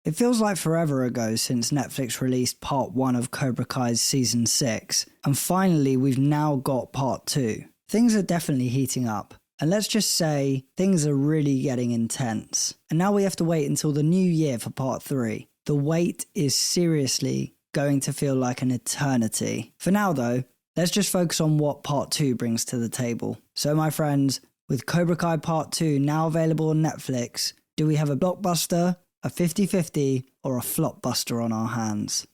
It feels like forever ago since Netflix released part 1 of Cobra Kai's season 6, and finally we've now got part 2. Things are definitely heating up, and let's just say things are really getting intense. And now we have to wait until the new year for part 3. The wait is seriously going to feel like an eternity. For now though, let's just focus on what part 2 brings to the table. So my friends, with Cobra Kai part 2 now available on Netflix, do we have a blockbuster, a 50-50, or a flopbuster on our hands?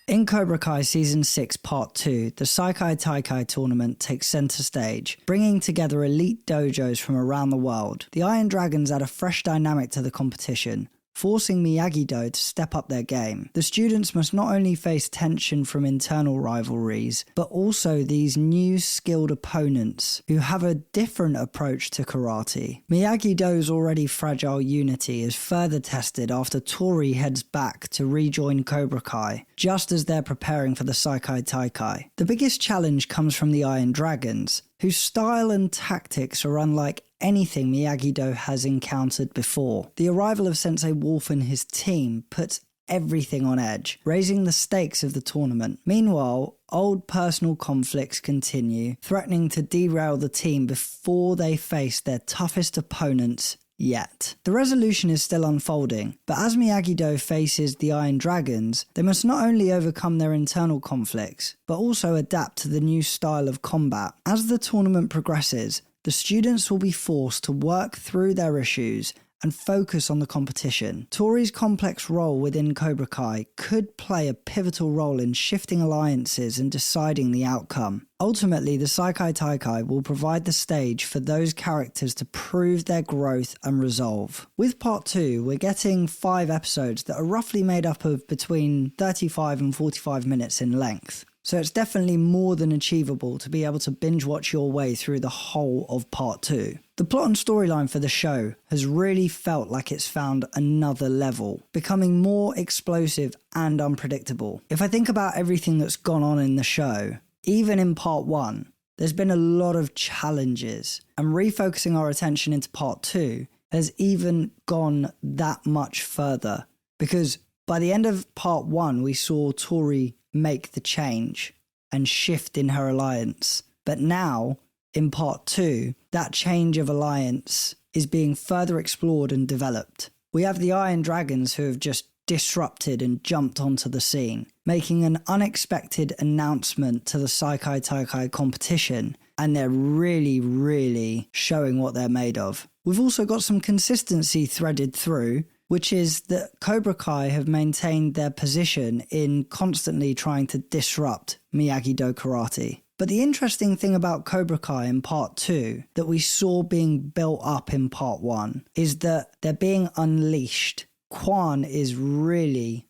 In Cobra Kai Season 6 Part 2, the Sekai Taikai tournament takes centre stage, bringing together elite dojos from around the world. The Iron Dragons add a fresh dynamic to the competition, forcing Miyagi-Do to step up their game. The students must not only face tension from internal rivalries, but also these new skilled opponents who have a different approach to karate. Miyagi-Do's already fragile unity is further tested after Tori heads back to rejoin Cobra Kai, just as they're preparing for the Sekai Taikai. The biggest challenge comes from the Iron Dragons, whose style and tactics are unlike anything Miyagi-Do has encountered before. The arrival of Sensei Wolf and his team puts everything on edge, raising the stakes of the tournament. Meanwhile, old personal conflicts continue, threatening to derail the team before they face their toughest opponents yet. The resolution is still unfolding, but as Miyagi-Do faces the Iron Dragons, they must not only overcome their internal conflicts, but also adapt to the new style of combat. As the tournament progresses, the students will be forced to work through their issues and focus on the competition. Tori's complex role within Cobra Kai could play a pivotal role in shifting alliances and deciding the outcome. Ultimately, the Sekai Taikai will provide the stage for those characters to prove their growth and resolve. With part 2, we're getting 5 episodes that are roughly made up of between 35 and 45 minutes in length. So it's definitely more than achievable to be able to binge watch your way through the whole of part 2. The plot and storyline for the show has really felt like it's found another level, becoming more explosive and unpredictable. If I think about everything that's gone on in the show, even in part 1, there's been a lot of challenges, and refocusing our attention into part 2 has even gone that much further, because by the end of part 1 we saw Tori make the change and shift in her alliance. But now, in part 2, that change of alliance is being further explored and developed. We have the Iron Dragons who have just disrupted and jumped onto the scene, making an unexpected announcement to the Sekai Taikai competition, and they're really showing what they're made of. We've also got some consistency threaded through, which is that Cobra Kai have maintained their position in constantly trying to disrupt Miyagi-Do karate. But the interesting thing about Cobra Kai in part 2 that we saw being built up in part 1 is that they're being unleashed. Quan is really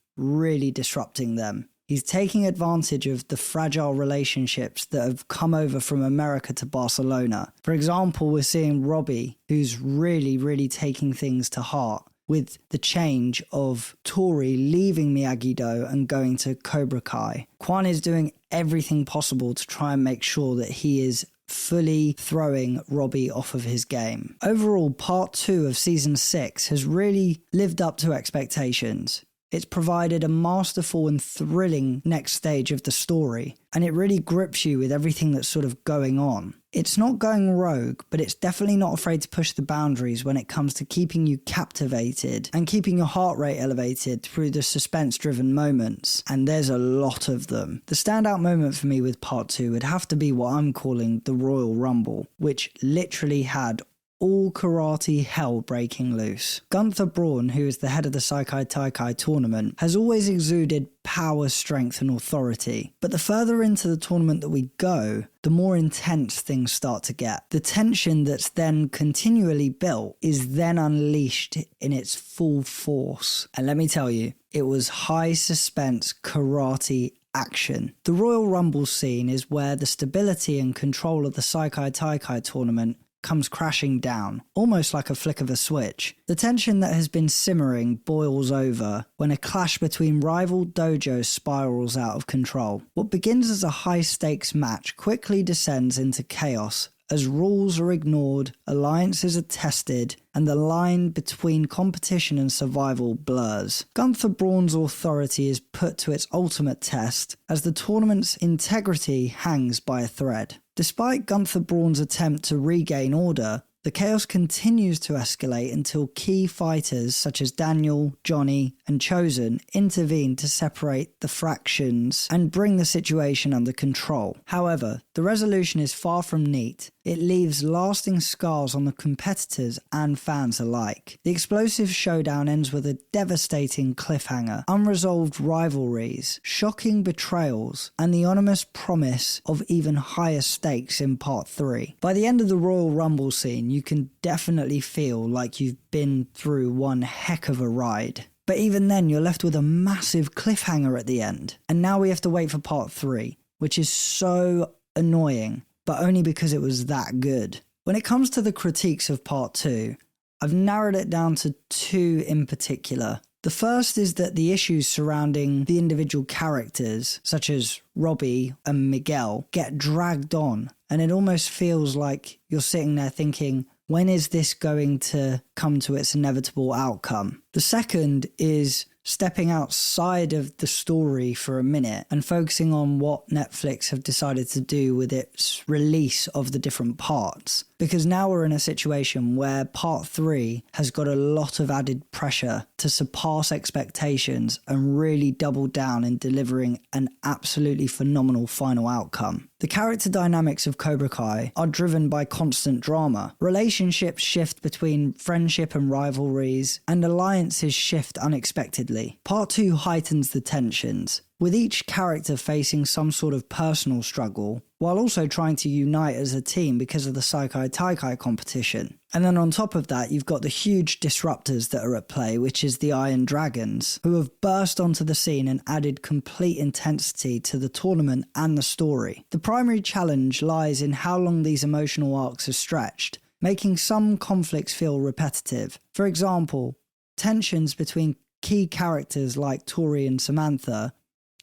disrupting them. He's taking advantage of the fragile relationships that have come over from America to Barcelona. For example, we're seeing Robbie, who's really taking things to heart, with the change of Tori leaving Miyagi-Do and going to Cobra Kai. Quan is doing everything possible to try and make sure that he is fully throwing Robbie off of his game. Overall, part 2 of season 6 has really lived up to expectations. It's provided a masterful and thrilling next stage of the story, and it really grips you with everything that's sort of going on. It's not going rogue, but it's definitely not afraid to push the boundaries when it comes to keeping you captivated and keeping your heart rate elevated through the suspense-driven moments, and there's a lot of them. The standout moment for me with part 2 would have to be what I'm calling the Royal Rumble, which literally had all karate hell breaking loose. Gunther Braun, who is the head of the Sekai Taikai tournament, has always exuded power, strength and authority. But the further into the tournament that we go, the more intense things start to get. The tension that's then continually built is then unleashed in its full force. And let me tell you, it was high suspense karate action. The Royal Rumble scene is where the stability and control of the Sekai Taikai tournament comes crashing down, almost like a flick of a switch. The tension that has been simmering boils over when a clash between rival dojos spirals out of control. What begins as a high-stakes match quickly descends into chaos as rules are ignored, alliances are tested, and the line between competition and survival blurs. Gunther Braun's authority is put to its ultimate test as the tournament's integrity hangs by a thread. Despite Gunther Braun's attempt to regain order, the chaos continues to escalate until key fighters such as Daniel, Johnny, and Chosen intervene to separate the fractions and bring the situation under control. However, the resolution is far from neat. It leaves lasting scars on the competitors and fans alike. The explosive showdown ends with a devastating cliffhanger, unresolved rivalries, shocking betrayals, and the ominous promise of even higher stakes in Part 3. By the end of the Royal Rumble scene, you can definitely feel like you've been through one heck of a ride. But even then, you're left with a massive cliffhanger at the end. And now we have to wait for Part 3, which is so annoying, but only because it was that good. When it comes to the critiques of Part 2, I've narrowed it down to two in particular. The first is that the issues surrounding the individual characters, such as Robbie and Miguel, get dragged on, and it almost feels like you're sitting there thinking, when is this going to come to its inevitable outcome? The second is stepping outside of the story for a minute and focusing on what Netflix have decided to do with its release of the different parts. Because now we're in a situation where Part 3 has got a lot of added pressure to surpass expectations and really double down in delivering an absolutely phenomenal final outcome. The character dynamics of Cobra Kai are driven by constant drama. Relationships shift between friendship and rivalries, and alliances shift unexpectedly. Part 2 heightens the tensions, with each character facing some sort of personal struggle, while also trying to unite as a team because of the Sekai Taikai competition. And then on top of that, you've got the huge disruptors that are at play, which is the Iron Dragons, who have burst onto the scene and added complete intensity to the tournament and the story. The primary challenge lies in how long these emotional arcs are stretched, making some conflicts feel repetitive. For example, tensions between key characters like Tori and Samantha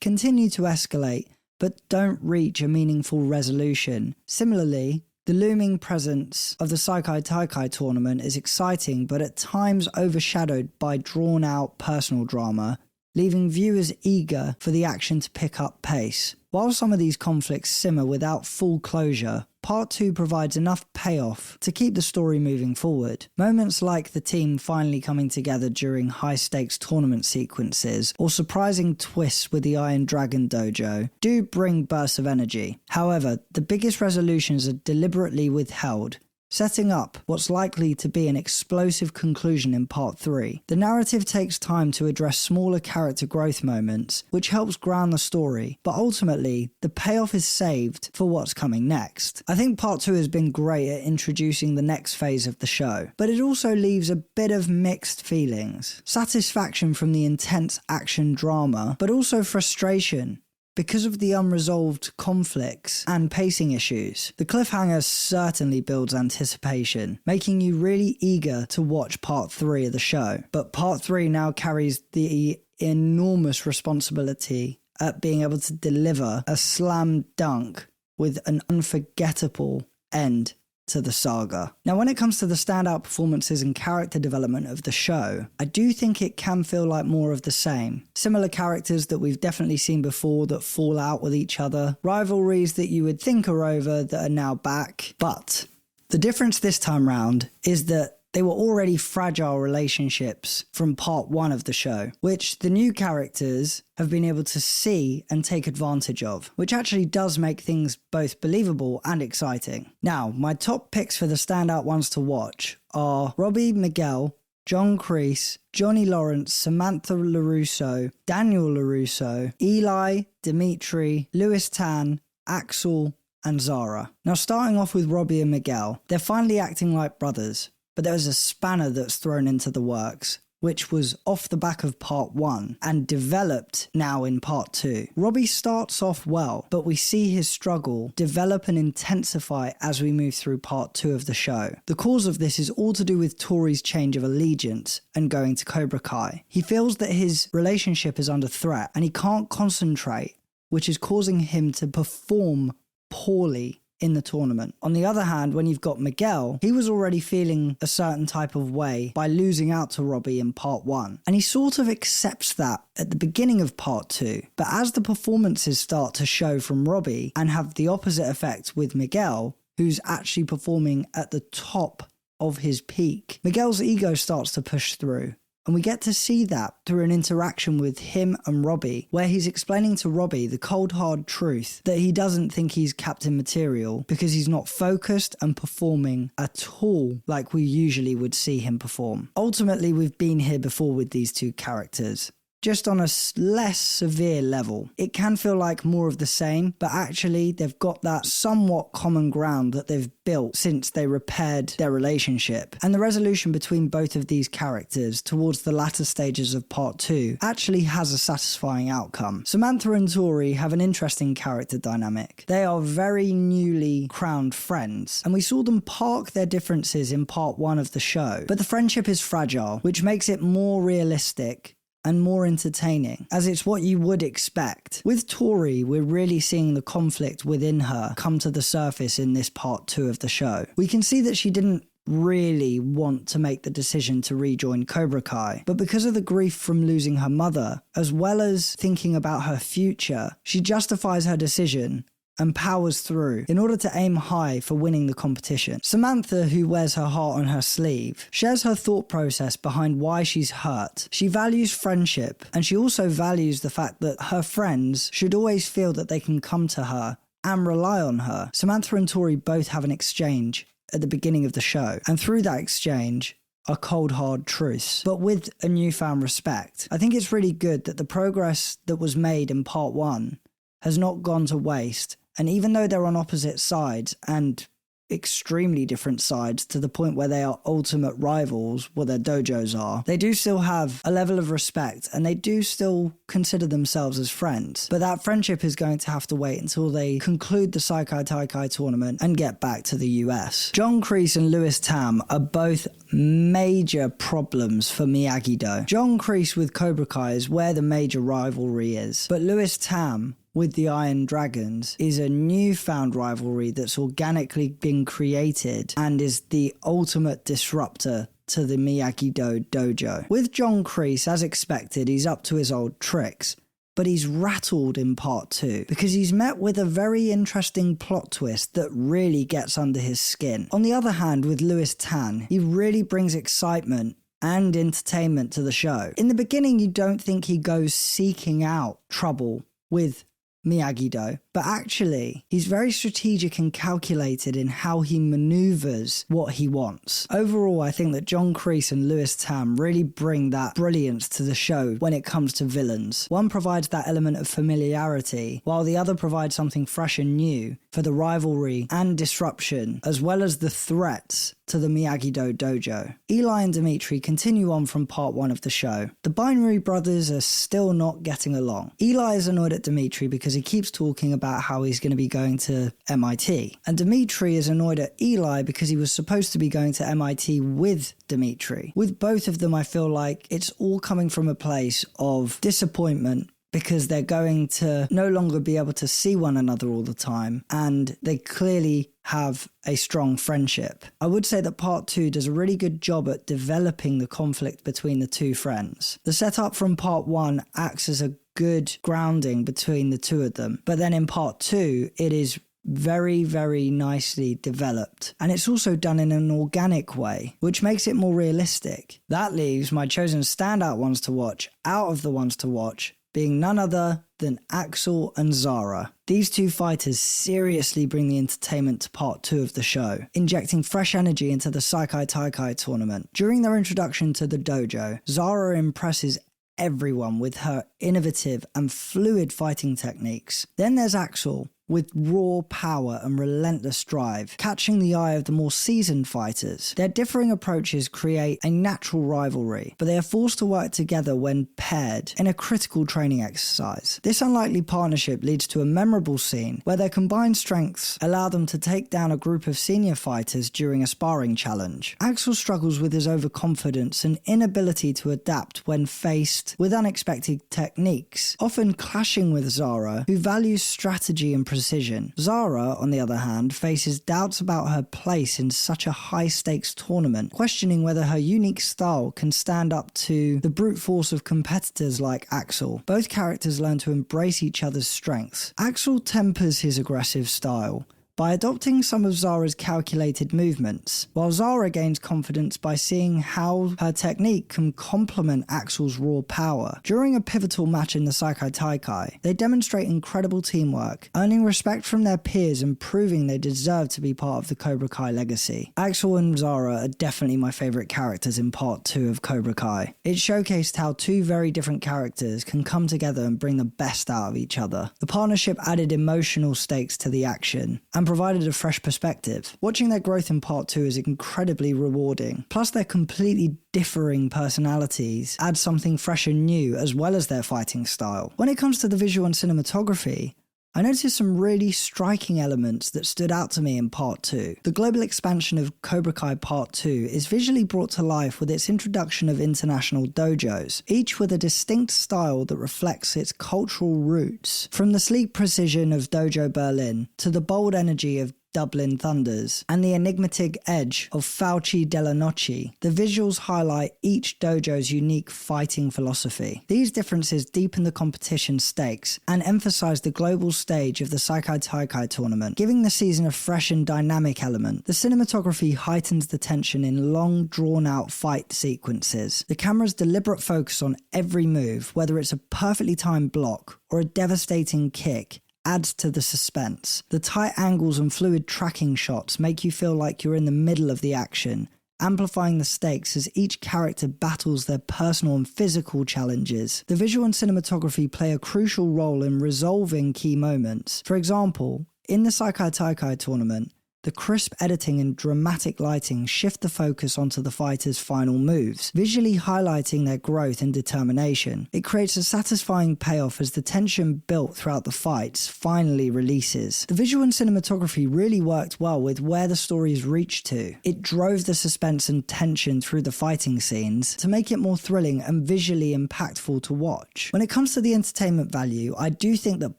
continue to escalate, but don't reach a meaningful resolution. Similarly, the looming presence of the Sekai Taikai tournament is exciting, but at times overshadowed by drawn-out personal drama, leaving viewers eager for the action to pick up pace. While some of these conflicts simmer without full closure, Part 2 provides enough payoff to keep the story moving forward. Moments like the team finally coming together during high-stakes tournament sequences or surprising twists with the Iron Dragon dojo do bring bursts of energy. However, the biggest resolutions are deliberately withheld, setting up what's likely to be an explosive conclusion in Part 3. The narrative takes time to address smaller character growth moments, which helps ground the story, but ultimately, the payoff is saved for what's coming next. I think Part 2 has been great at introducing the next phase of the show, but it also leaves a bit of mixed feelings. Satisfaction from the intense action drama, but also frustration because of the unresolved conflicts and pacing issues. The cliffhanger certainly builds anticipation, making you really eager to watch Part 3 of the show. But Part 3 now carries the enormous responsibility at being able to deliver a slam dunk with an unforgettable end to the saga. Now, when it comes to the standout performances and character development of the show, I do think it can feel like more of the same. Similar characters that we've definitely seen before that fall out with each other, rivalries that you would think are over that are now back. But the difference this time round is that they were already fragile relationships from Part 1 of the show, which the new characters have been able to see and take advantage of, which actually does make things both believable and exciting. Now, my top picks for the standout ones to watch are Robbie Miguel, John Kreese, Johnny Lawrence, Samantha LaRusso, Daniel LaRusso, Eli Dimitri, Louis Tan, Axel and Zara. Now, starting off with Robbie and Miguel, they're finally acting like brothers. But there was a spanner that's thrown into the works, which was off the back of Part 1 and developed now in Part 2. Robbie starts off well, but we see his struggle develop and intensify as we move through Part 2 of the show. The cause of this is all to do with Tori's change of allegiance and going to Cobra Kai. He feels that his relationship is under threat and he can't concentrate, which is causing him to perform poorly in the tournament. On the other hand, when you've got Miguel, he was already feeling a certain type of way by losing out to Robbie in part 1. And he sort of accepts that at the beginning of part 2. But as the performances start to show from Robbie and have the opposite effect with Miguel, who's actually performing at the top of his peak, Miguel's ego starts to push through. And we get to see that through an interaction with him and Robbie, where he's explaining to Robbie the cold hard truth that he doesn't think he's captain material because he's not focused and performing at all like we usually would see him perform. Ultimately, we've been here before with these two characters, just on a less severe level. It can feel like more of the same, but actually they've got that somewhat common ground that they've built since they repaired their relationship. And the resolution between both of these characters towards the latter stages of part 2 actually has a satisfying outcome. Samantha and Tori have an interesting character dynamic. They are very newly crowned friends, and we saw them park their differences in part 1 of the show, but the friendship is fragile, which makes it more realistic and more entertaining, as it's what you would expect. With Tori, we're really seeing the conflict within her come to the surface in this part 2 of the show. We can see that she didn't really want to make the decision to rejoin Cobra Kai, but because of the grief from losing her mother, as well as thinking about her future, she justifies her decision and powers through in order to aim high for winning the competition. Samantha, who wears her heart on her sleeve, shares her thought process behind why she's hurt. She values friendship, and she also values the fact that her friends should always feel that they can come to her and rely on her. Samantha and Tori both have an exchange at the beginning of the show, and through that exchange are cold hard truths, but with a newfound respect. I think it's really good that the progress that was made in part 1 has not gone to waste. And even though they're on opposite sides and extremely different sides to the point where they are ultimate rivals, what their dojos are, they do still have a level of respect and they do still consider themselves as friends. But that friendship is going to have to wait until they conclude the Sekai Taikai tournament and get back to the US. John Kreese and Louis Tam are both major problems for Miyagi-Do. John Kreese with Cobra Kai is where the major rivalry is, but Louis Tam with the Iron Dragons is a newfound rivalry that's organically been created and is the ultimate disruptor to the Miyagi-Do dojo. With John Kreese, as expected, he's up to his old tricks, but he's rattled in part 2 because he's met with a very interesting plot twist that really gets under his skin. On the other hand, with Louis Tan, he really brings excitement and entertainment to the show. In the beginning, you don't think he goes seeking out trouble with Miyagi-Do, but actually he's very strategic and calculated in how he maneuvers what he wants. Overall, I think that John Kreese and Louis Tam really bring that brilliance to the show when it comes to villains. One provides that element of familiarity, while the other provides something fresh and new for the rivalry and disruption, as well as the threats to the Miyagi-Do dojo. Eli and Dimitri continue on from part 1 of the show. The Binary brothers are still not getting along. Eli is annoyed at Dimitri because he keeps talking about how he's going to be going to MIT. And Dimitri is annoyed at Eli because he was supposed to be going to MIT with Dimitri. With both of them, I feel like it's all coming from a place of disappointment because they're going to no longer be able to see one another all the time, and they clearly have a strong friendship. I would say that part 2 does a really good job at developing the conflict between the two friends. The setup from part 1 acts as a good grounding between the two of them, but then in part 2 it is very, very nicely developed, and it's also done in an organic way, which makes it more realistic. That leaves my chosen standout ones to watch out of the ones to watch being none other than Axel and Zara. These two fighters seriously bring the entertainment to part 2 of the show, injecting fresh energy into the Sekai Taikai tournament. During their introduction to the dojo, Zara impresses everyone with her innovative and fluid fighting techniques. Then there's Axel, with raw power and relentless drive, catching the eye of the more seasoned fighters. Their differing approaches create a natural rivalry, but they are forced to work together when paired in a critical training exercise. This unlikely partnership leads to a memorable scene where their combined strengths allow them to take down a group of senior fighters during a sparring challenge. Axel struggles with his overconfidence and inability to adapt when faced with unexpected techniques, often clashing with Zara, who values strategy and precision precision. Zara, on the other hand, faces doubts about her place in such a high-stakes tournament, questioning whether her unique style can stand up to the brute force of competitors like Axel. Both characters learn to embrace each other's strengths. Axel tempers his aggressive style by adopting some of Zara's calculated movements, while Zara gains confidence by seeing how her technique can complement Axel's raw power. During a pivotal match in the Sekai Taikai, they demonstrate incredible teamwork, earning respect from their peers and proving they deserve to be part of the Cobra Kai legacy. Axel and Zara are definitely my favourite characters in part 2 of Cobra Kai. It showcased how two very different characters can come together and bring the best out of each other. The partnership added emotional stakes to the action, and provided a fresh perspective. Watching their growth in part 2 is incredibly rewarding. Plus, their completely differing personalities add something fresh and new, as well as their fighting style. When it comes to the visual and cinematography, I noticed some really striking elements that stood out to me in part 2. The global expansion of Cobra Kai part 2 is visually brought to life with its introduction of international dojos, each with a distinct style that reflects its cultural roots. From the sleek precision of Dojo Berlin to the bold energy of Dublin Thunders and the enigmatic edge of Fauci della Noche, the visuals highlight each dojo's unique fighting philosophy. These differences deepen the competition stakes and emphasize the global stage of the Sekai Taikai tournament, giving the season a fresh and dynamic element. The cinematography heightens the tension in long, drawn-out fight sequences. The camera's deliberate focus on every move, whether it's a perfectly timed block or a devastating kick, adds to the suspense. The tight angles and fluid tracking shots make you feel like you're in the middle of the action, amplifying the stakes as each character battles their personal and physical challenges. The visual and cinematography play a crucial role in resolving key moments. For example, in the Sekai Taikai tournament, the crisp editing and dramatic lighting shift the focus onto the fighters' final moves, visually highlighting their growth and determination. It creates a satisfying payoff as the tension built throughout the fights finally releases. The visual and cinematography really worked well with where the stories reached to. It drove the suspense and tension through the fighting scenes to make it more thrilling and visually impactful to watch. When it comes to the entertainment value, I do think that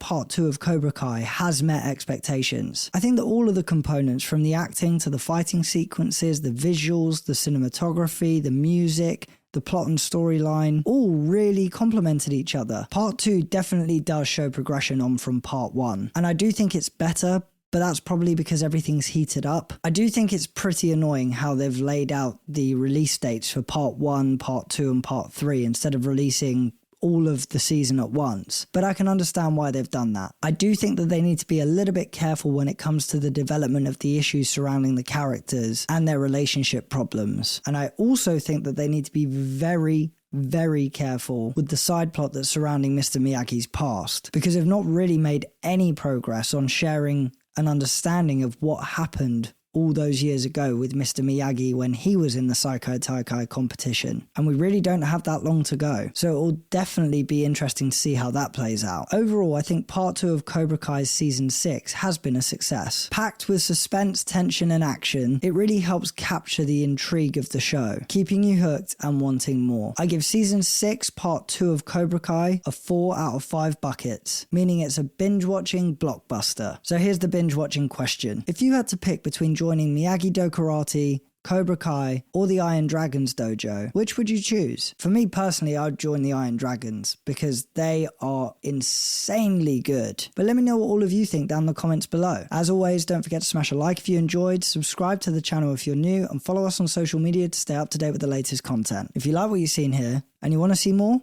part 2 of Cobra Kai has met expectations. I think that all of the components, from the acting to the fighting sequences, the visuals, the cinematography, the music, the plot and storyline, all really complemented each other. Part 2 definitely does show progression on from part 1, and I do think it's better, but that's probably because everything's heated up. I do think it's pretty annoying how they've laid out the release dates for part 1, part 2 and part 3 instead of releasing all of the season at once, but I can understand why they've done that. I do think that they need to be a little bit careful when it comes to the development of the issues surrounding the characters and their relationship problems, and I also think that they need to be very careful with the side plot that's surrounding Mr. Miyagi's past, because they've not really made any progress on sharing an understanding of what happened all those years ago with Mr. Miyagi when he was in the Sekai Taikai competition, and we really don't have that long to go, so it will definitely be interesting to see how that plays out. Overall, I think part 2 of Cobra Kai's season 6 has been a success. Packed with suspense, tension and action, it really helps capture the intrigue of the show, keeping you hooked and wanting more. I give season 6 part 2 of Cobra Kai a 4 out of 5 buckets, meaning it's a binge watching blockbuster. So here's the binge watching question. If you had to pick between joining Miyagi-Do Karate, Cobra Kai, or the Iron Dragons dojo, which would you choose? For me personally, I'd join the Iron Dragons because they are insanely good. But let me know what all of you think down in the comments below. As always, don't forget to smash a like if you enjoyed, subscribe to the channel if you're new, and follow us on social media to stay up to date with the latest content. If you like what you've seen here and you want to see more,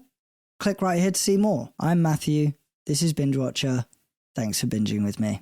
click right here to see more. I'm Matthew, this is Binge Watcher. Thanks for binging with me.